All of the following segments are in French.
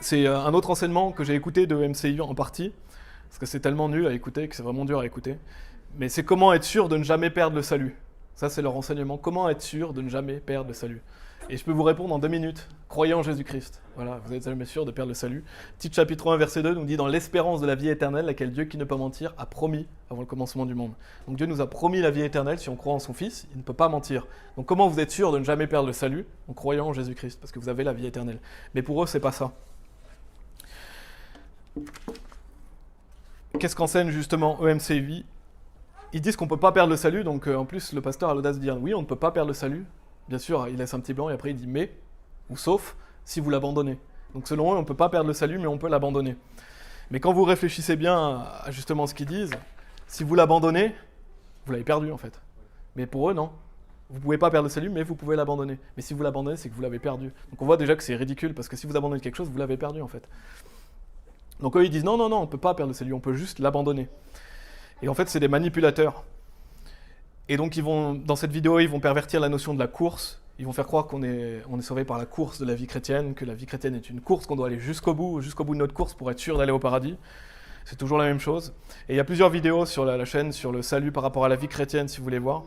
C'est un autre enseignement que j'ai écouté de MCI en partie, parce que c'est tellement nul à écouter que c'est vraiment dur à écouter. Mais c'est comment être sûr de ne jamais perdre le salut. Ça, c'est leur enseignement. Comment être sûr de ne jamais perdre le salut. Et je peux vous répondre en 2 minutes. Croyez en Jésus-Christ. Voilà, vous êtes jamais sûr de perdre le salut. Tite chapitre 1, verset 2 nous dit « Dans l'espérance de la vie éternelle, laquelle Dieu qui ne peut mentir a promis avant le commencement du monde. » Donc Dieu nous a promis la vie éternelle si on croit en son Fils, il ne peut pas mentir. Donc comment vous êtes sûr de ne jamais perdre le salut? En croyant en Jésus-Christ, parce que vous avez la vie éternelle. Mais pour eux, c'est pas ça. Qu'est-ce qu'enseigne justement EMCI? Ils disent qu'on ne peut pas perdre le salut, donc en plus le pasteur a l'audace de dire oui, on ne peut pas perdre le salut. Bien sûr, il laisse un petit blanc et après il dit mais, ou sauf, si vous l'abandonnez. Donc selon eux, on ne peut pas perdre le salut, mais on peut l'abandonner. Mais quand vous réfléchissez bien à justement ce qu'ils disent, si vous l'abandonnez, vous l'avez perdu en fait. Mais pour eux, non. Vous ne pouvez pas perdre le salut, mais vous pouvez l'abandonner. Mais si vous l'abandonnez, c'est que vous l'avez perdu. Donc on voit déjà que c'est ridicule, parce que si vous abandonnez quelque chose, vous l'avez perdu en fait. Donc eux, ils disent non, non, non, on ne peut pas perdre le salut, on peut juste l'abandonner. Et en fait, c'est des manipulateurs. Et donc, dans cette vidéo, ils vont pervertir la notion de la course. Ils vont faire croire qu'on est sauvé par la course de la vie chrétienne, que la vie chrétienne est une course, qu'on doit aller jusqu'au bout de notre course pour être sûr d'aller au paradis. C'est toujours la même chose. Et il y a plusieurs vidéos sur la chaîne sur le salut par rapport à la vie chrétienne, si vous voulez voir.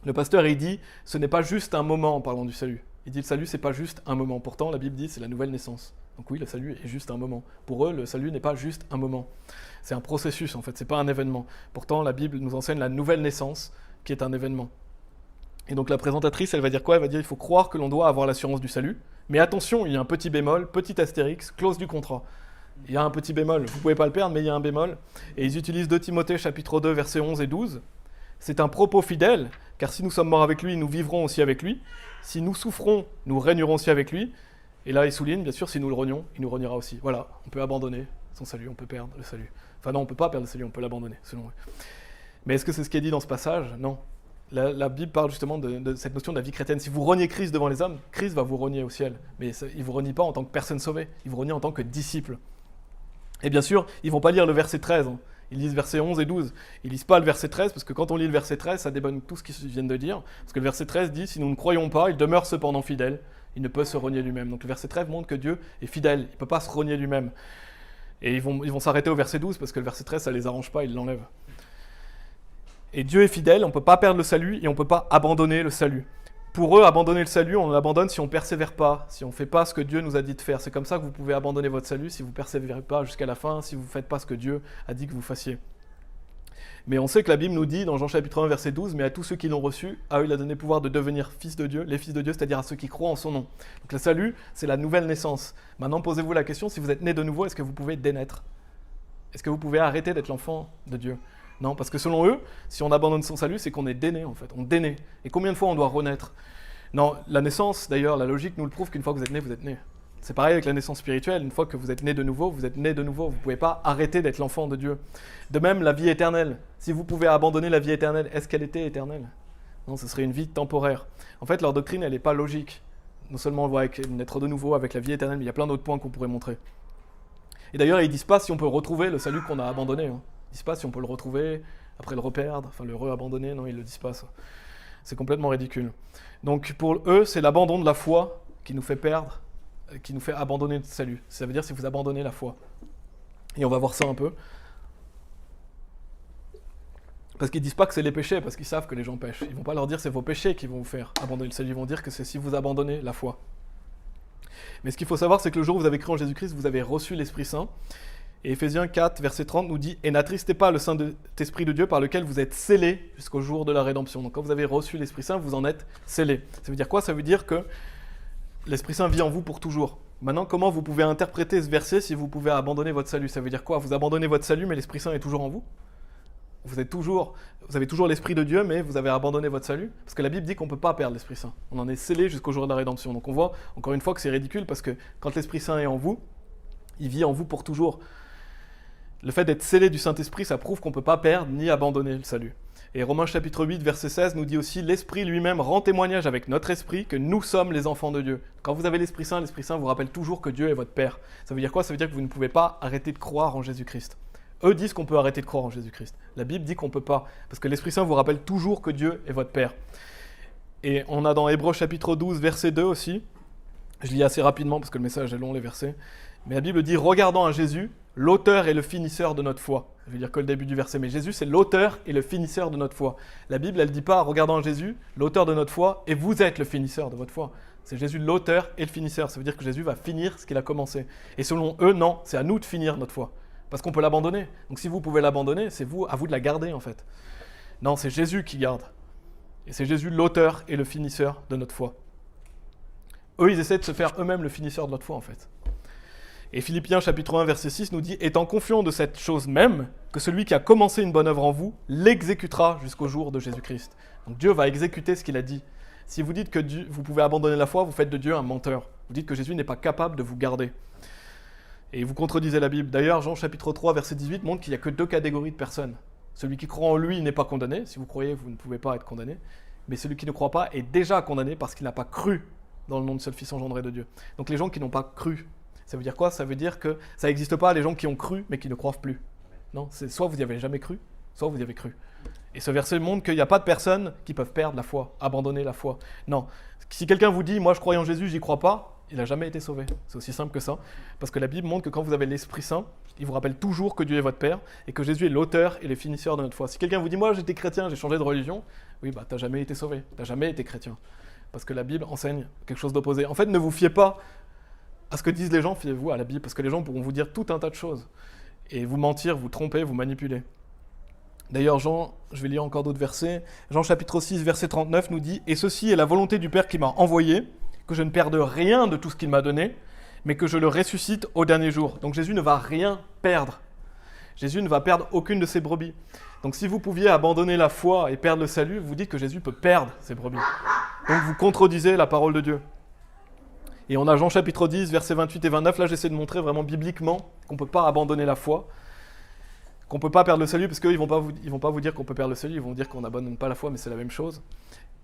Le pasteur, il dit, ce n'est pas juste un moment en parlant du salut. Il dit, le salut, c'est pas juste un moment. Pourtant, la Bible dit, c'est la nouvelle naissance. Donc oui, le salut est juste un moment. Pour eux, le salut n'est pas juste un moment. C'est un processus, en fait, c'est pas un événement. Pourtant, la Bible nous enseigne la nouvelle naissance, qui est un événement. Et donc la présentatrice, elle va dire quoi? Elle va dire, il faut croire que l'on doit avoir l'assurance du salut. Mais attention, il y a un petit bémol, petit astérix, clause du contrat. Il y a un petit bémol, vous pouvez pas le perdre, mais il y a un bémol. Et ils utilisent 2 Timothée, chapitre 2, versets 11 et 12. C'est un propos fidèle, car si nous sommes morts avec lui, nous vivrons aussi avec lui. Si nous souffrons, nous régnerons aussi avec lui. Et là, il souligne, bien sûr, si nous le renions, il nous reniera aussi. Voilà, on peut abandonner son salut, on peut perdre le salut. Enfin non, on ne peut pas perdre le salut, on peut l'abandonner, selon eux. Mais est-ce que c'est ce qui est dit dans ce passage? Non. La Bible parle justement de cette notion de la vie chrétienne. Si vous reniez Christ devant les hommes, Christ va vous renier au ciel. Mais il ne vous renie pas en tant que personne sauvée, il vous renie en tant que disciple. Et bien sûr, ils ne vont pas lire le verset 13, hein. Ils lisent versets 11 et 12. Ils ne lisent pas le verset 13, parce que quand on lit le verset 13, ça débunk tout ce qu'ils viennent de dire. Parce que le verset 13 dit, si nous ne croyons pas, il demeure cependant fidèle, il ne peut se renier lui-même. Donc le verset 13 montre que Dieu est fidèle, il ne peut pas se renier lui-même. Et ils vont s'arrêter au verset 12, parce que le verset 13, ça ne les arrange pas, ils l'enlèvent. Et Dieu est fidèle, on ne peut pas perdre le salut, et on ne peut pas abandonner le salut. Pour eux, abandonner le salut, on l'abandonne si on ne persévère pas, si on ne fait pas ce que Dieu nous a dit de faire. C'est comme ça que vous pouvez abandonner votre salut, si vous ne persévérez pas jusqu'à la fin, si vous ne faites pas ce que Dieu a dit que vous fassiez. Mais on sait que la Bible nous dit, dans Jean chapitre 1, verset 12, « Mais à tous ceux qui l'ont reçu, à eux il a donné pouvoir de devenir fils de Dieu, les fils de Dieu, c'est-à-dire à ceux qui croient en son nom. » Donc le salut, c'est la nouvelle naissance. Maintenant, posez-vous la question, si vous êtes né de nouveau, est-ce que vous pouvez dénaître? Est-ce que vous pouvez arrêter d'être l'enfant de Dieu? Non, parce que selon eux, si on abandonne son salut, c'est qu'on est déné en fait, on dénaît. Et combien de fois on doit renaître? Non, la naissance, d'ailleurs, la logique nous le prouve qu'une fois que vous êtes né, vous êtes né. C'est pareil avec la naissance spirituelle, une fois que vous êtes né de nouveau, vous êtes né de nouveau, vous ne pouvez pas arrêter d'être l'enfant de Dieu. De même, la vie éternelle, si vous pouvez abandonner la vie éternelle, est-ce qu'elle était éternelle? Non, ce serait une vie temporaire. En fait, leur doctrine, elle n'est pas logique. Non seulement on voit avec naître de nouveau, avec la vie éternelle, mais il y a plein d'autres points qu'on pourrait montrer. Et d'ailleurs, ils ne disent pas si on peut retrouver le salut qu'on a abandonné. Ils ne disent pas si on peut le retrouver, après le reperdre, enfin le re-abandonner, non, ils ne le disent pas ça. C'est complètement ridicule. Donc pour eux, c'est l'abandon de la foi qui nous fait perdre, qui nous fait abandonner le salut. Ça veut dire si vous abandonnez la foi. Et on va voir ça un peu. Parce qu'ils ne disent pas que c'est les péchés, parce qu'ils savent que les gens pêchent. Ils ne vont pas leur dire que c'est vos péchés qui vont vous faire abandonner le salut. Ils vont dire que c'est si vous abandonnez la foi. Mais ce qu'il faut savoir, c'est que le jour où vous avez cru en Jésus-Christ, vous avez reçu l'Esprit Saint. Et Éphésiens 4, verset 30 nous dit « Et n'attristez pas le Saint-Esprit de Dieu par lequel vous êtes scellés jusqu'au jour de la rédemption. » Donc quand vous avez reçu l'Esprit Saint, vous en êtes scellés. Ça veut dire quoi? Ça veut dire que l'Esprit Saint vit en vous pour toujours. Maintenant, comment vous pouvez interpréter ce verset si vous pouvez abandonner votre salut? Ça veut dire quoi? Vous abandonnez votre salut, mais l'Esprit Saint est toujours en vous? Vous avez toujours l'Esprit de Dieu, mais vous avez abandonné votre salut? Parce que la Bible dit qu'on ne peut pas perdre l'Esprit Saint. On en est scellé jusqu'au jour de la rédemption. Donc on voit, encore une fois, que c'est ridicule, parce que quand l'Esprit Saint est en vous, il vit en vous pour toujours. Le fait d'être scellé du Saint-Esprit, ça prouve qu'on ne peut pas perdre ni abandonner le salut. Et Romains chapitre 8, verset 16 nous dit aussi « L'Esprit lui-même rend témoignage avec notre esprit que nous sommes les enfants de Dieu. » Quand vous avez l'Esprit Saint vous rappelle toujours que Dieu est votre Père. Ça veut dire quoi? Ça veut dire que vous ne pouvez pas arrêter de croire en Jésus-Christ. Eux disent qu'on peut arrêter de croire en Jésus-Christ. La Bible dit qu'on ne peut pas, parce que l'Esprit Saint vous rappelle toujours que Dieu est votre Père. Et on a dans Hébreux chapitre 12, verset 2 aussi, Je lis assez rapidement parce que le message est long, les versets. Mais la Bible dit « Regardons à Jésus, l'auteur et le finisseur de notre foi ». Je vais dire que le début du verset, mais Jésus, c'est l'auteur et le finisseur de notre foi. La Bible, elle ne dit pas « Regardons à Jésus, l'auteur de notre foi, et vous êtes le finisseur de votre foi ». C'est Jésus l'auteur et le finisseur. Ça veut dire que Jésus va finir ce qu'il a commencé. Et selon eux, non, c'est à nous de finir notre foi. Parce qu'on peut l'abandonner. Donc si vous pouvez l'abandonner, c'est à vous de la garder en fait. Non, c'est Jésus qui garde. Et c'est Jésus l'auteur et le finisseur de notre foi. Eux, ils essaient de se faire eux-mêmes le finisseur de notre foi, en fait. Et Philippiens chapitre 1, verset 6 nous dit « Étant confiant de cette chose même, que celui qui a commencé une bonne œuvre en vous, l'exécutera jusqu'au jour de Jésus-Christ. » Donc Dieu va exécuter ce qu'il a dit. Si vous dites que vous pouvez abandonner la foi, vous faites de Dieu un menteur. Vous dites que Jésus n'est pas capable de vous garder. Et vous contredisez la Bible. D'ailleurs, Jean chapitre 3, verset 18 montre qu'il n'y a que 2 catégories de personnes. Celui qui croit en lui n'est pas condamné. Si vous croyez, vous ne pouvez pas être condamné. Mais celui qui ne croit pas est déjà condamné parce qu'il n'a pas cru dans le nom du seul Fils engendré de Dieu. Donc les gens qui n'ont pas cru, ça veut dire quoi? Ça veut dire que ça n'existe pas les gens qui ont cru mais qui ne croient plus. Non, c'est soit vous n'y avez jamais cru, soit vous y avez cru. Et ce verset montre qu'il n'y a pas de personnes qui peuvent perdre la foi, abandonner la foi. Non, si quelqu'un vous dit « moi je crois en Jésus, j'y crois pas », il n'a jamais été sauvé. C'est aussi simple que ça. Parce que la Bible montre que quand vous avez l'Esprit Saint, il vous rappelle toujours que Dieu est votre Père et que Jésus est l'auteur et le finisseur de notre foi. Si quelqu'un vous dit « moi j'étais chrétien, j'ai changé de religion », oui, bah t'as jamais été sauvé, t'as jamais été chrétien. Parce que la Bible enseigne quelque chose d'opposé. En fait, ne vous fiez pas à ce que disent les gens, fiez-vous à la Bible, parce que les gens pourront vous dire tout un tas de choses. Et vous mentir, vous tromper, vous manipuler. D'ailleurs, Jean, je vais lire encore d'autres versets. Jean chapitre 6, verset 39 nous dit « Et ceci est la volonté du Père qui m'a envoyé, que je ne perde rien de tout ce qu'il m'a donné, mais que je le ressuscite au dernier jour. » Donc Jésus ne va rien perdre. Jésus ne va perdre aucune de ses brebis. Donc si vous pouviez abandonner la foi et perdre le salut, vous dites que Jésus peut perdre ses brebis. Donc vous contredisez la parole de Dieu. Et on a Jean chapitre 10, versets 28 et 29. Là, j'essaie de montrer vraiment bibliquement qu'on ne peut pas abandonner la foi, qu'on ne peut pas perdre le salut, parce qu'eux, ils vont pas vous dire qu'on peut perdre le salut, ils vont dire qu'on n'abandonne pas la foi, mais c'est la même chose.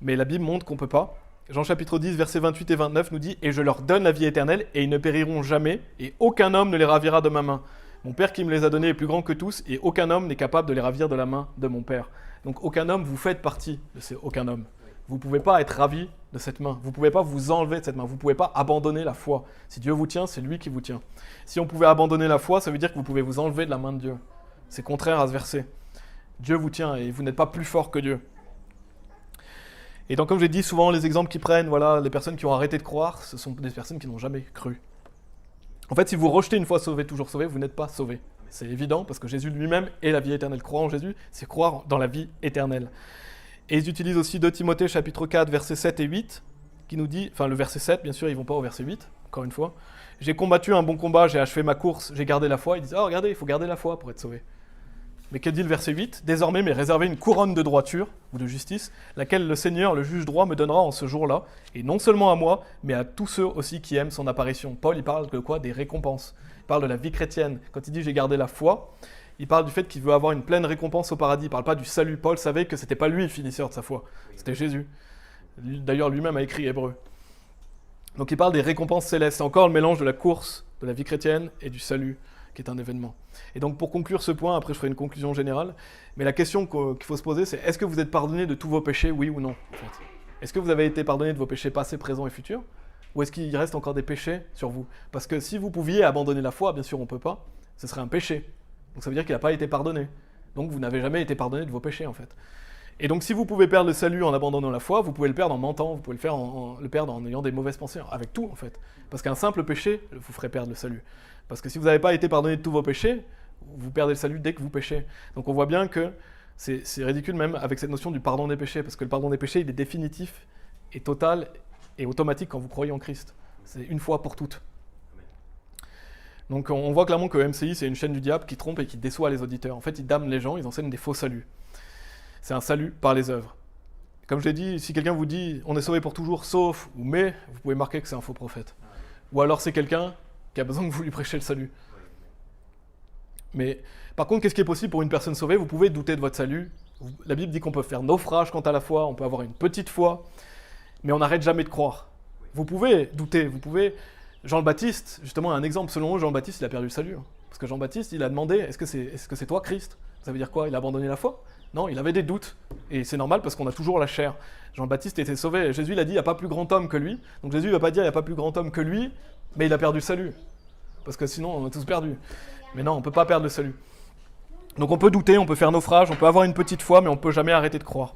Mais la Bible montre qu'on ne peut pas. Jean chapitre 10, versets 28 et 29 nous dit « Et je leur donne la vie éternelle, et ils ne périront jamais, et aucun homme ne les ravira de ma main. Mon Père qui me les a donnés est plus grand que tous, et aucun homme n'est capable de les ravir de la main de mon Père. » Donc aucun homme, vous faites partie de ces aucun homme. Vous ne pouvez pas être ravi de cette main. Vous ne pouvez pas vous enlever de cette main. Vous ne pouvez pas abandonner la foi. Si Dieu vous tient, c'est lui qui vous tient. Si on pouvait abandonner la foi, ça veut dire que vous pouvez vous enlever de la main de Dieu. C'est contraire à ce verset. Dieu vous tient et vous n'êtes pas plus fort que Dieu. Et donc, comme j'ai dit, souvent les exemples qu'ils prennent, voilà, les personnes qui ont arrêté de croire, ce sont des personnes qui n'ont jamais cru. En fait, si vous rejetez une fois sauvé, toujours sauvé, vous n'êtes pas sauvé. C'est évident parce que Jésus lui-même est la vie éternelle. Croire en Jésus, c'est croire dans la vie éternelle. Et ils utilisent aussi 2 Timothée chapitre 4, versets 7 et 8, qui nous dit, enfin le verset 7, bien sûr, ils ne vont pas au verset 8, encore une fois. « J'ai combattu un bon combat, j'ai achevé ma course, j'ai gardé la foi. » Ils disent « Ah, regardez, il faut garder la foi pour être sauvé. » Mais que dit le verset 8 ? « Désormais m'est réservé une couronne de droiture, ou de justice, laquelle le Seigneur, le juge droit, me donnera en ce jour-là, et non seulement à moi, mais à tous ceux aussi qui aiment son apparition. » Paul, il parle de quoi ? Des récompenses. Il parle de la vie chrétienne. Quand il dit « j'ai gardé la foi », il parle du fait qu'il veut avoir une pleine récompense au paradis. Il ne parle pas du salut. Paul savait que ce n'était pas lui le finisseur de sa foi. C'était Jésus. D'ailleurs, lui-même a écrit Hébreux. Donc il parle des récompenses célestes. C'est encore le mélange de la course, de la vie chrétienne et du salut, qui est un événement. Et donc pour conclure ce point, après je ferai une conclusion générale, mais la question qu'il faut se poser, c'est est-ce que vous êtes pardonné de tous vos péchés, oui ou non en fait ? Est-ce que vous avez été pardonné de vos péchés passés, présents et futurs ? Ou est-ce qu'il reste encore des péchés sur vous ? Parce que si vous pouviez abandonner la foi, bien sûr on ne peut pas, ce serait un péché. Donc ça veut dire qu'il n'a pas été pardonné. Donc vous n'avez jamais été pardonné de vos péchés en fait. Et donc si vous pouvez perdre le salut en abandonnant la foi, vous pouvez le perdre en mentant, vous pouvez le perdre en ayant des mauvaises pensées, avec tout en fait. Parce qu'un simple péché vous ferait perdre le salut. Parce que si vous n'avez pas été pardonné de tous vos péchés, vous perdez le salut dès que vous péchez. Donc on voit bien que c'est ridicule même avec cette notion du pardon des péchés, parce que le pardon des péchés il est définitif et total et automatique quand vous croyez en Christ. C'est une fois pour toutes. Donc on voit clairement que MCI, c'est une chaîne du diable qui trompe et qui déçoit les auditeurs. En fait, ils damnent les gens, ils enseignent des faux saluts. C'est un salut par les œuvres. Comme je l'ai dit, si quelqu'un vous dit « on est sauvé pour toujours, sauf » ou « mais », vous pouvez marquer que c'est un faux prophète. Ou alors c'est quelqu'un qui a besoin que vous lui prêchiez le salut. Mais par contre, qu'est-ce qui est possible pour une personne sauvée ? Vous pouvez douter de votre salut. La Bible dit qu'on peut faire naufrage quant à la foi, on peut avoir une petite foi, mais on n'arrête jamais de croire. Vous pouvez douter, vous pouvez... Jean le Baptiste, justement, un exemple. Selon eux, Jean le Baptiste, il a perdu le salut. Parce que Jean Baptiste, il a demandé, est-ce que c'est toi, Christ ? Ça veut dire quoi ? Il a abandonné la foi ? Non, il avait des doutes. Et c'est normal parce qu'on a toujours la chair. Jean-Baptiste était sauvé. Jésus, il a dit, il n'y a pas plus grand homme que lui. Donc Jésus ne va pas dire, il n'y a pas plus grand homme que lui, mais il a perdu le salut. Parce que sinon, on a tous perdu. Mais non, on ne peut pas perdre le salut. Donc on peut douter, on peut faire naufrage, on peut avoir une petite foi, mais on ne peut jamais arrêter de croire.